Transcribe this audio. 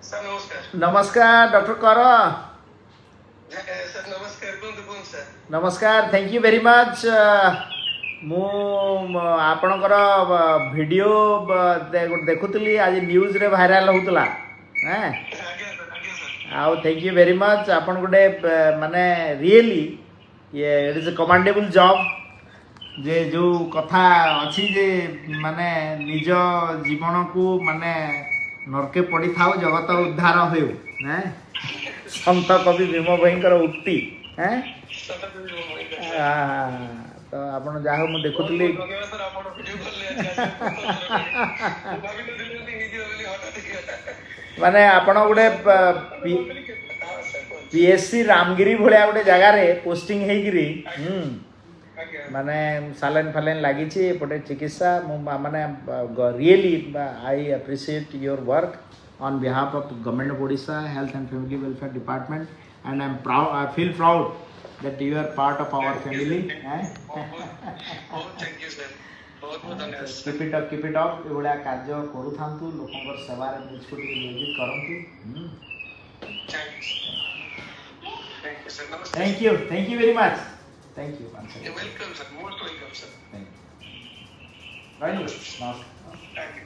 Sir नमस्कार. नमस्कार doctor कर सर नमस्कार. कोण सर? नमस्कार थैंक यू वेरी मच मु आपणकर वीडियो देखुली आज न्यूज रे वायरल होतला हैं आज्ञा सर. आउ थैंक यू वेरी मच आपण गोटे माने रियली ये it is a commendable job जे जो कथा अच्छी जे माने निज जीवन को माने नरके पड़ी थाउ जगत उद्धार हो हैं संत कवि भीम भयंकर उक्ति हैं तो आपण जाहो मु देखुतली धन्यवाद सर. आपण व्हिडिओ कॉल माने आपण गोटे पीएससी रामगिरी भलिया गोटे जगह रे पोस्टिंग हेगिरी माने सालाइन फालाइन लगी एपटे चिकित्सा माने really I appreciate your work on behalf of government of Odisha health and family welfare department and I feel proud that you are part of our family thank you sir. बहुत बहुत धन्यवाद. Keep it up एभलिया कार्य करू थांतु लोकंकर सेवार निजको नियोजित करंतु thank you sir. नमस्ते. Thank you very much thank you welcome sir. Most welcome sir. Thank you right नमस्कार. Thank you.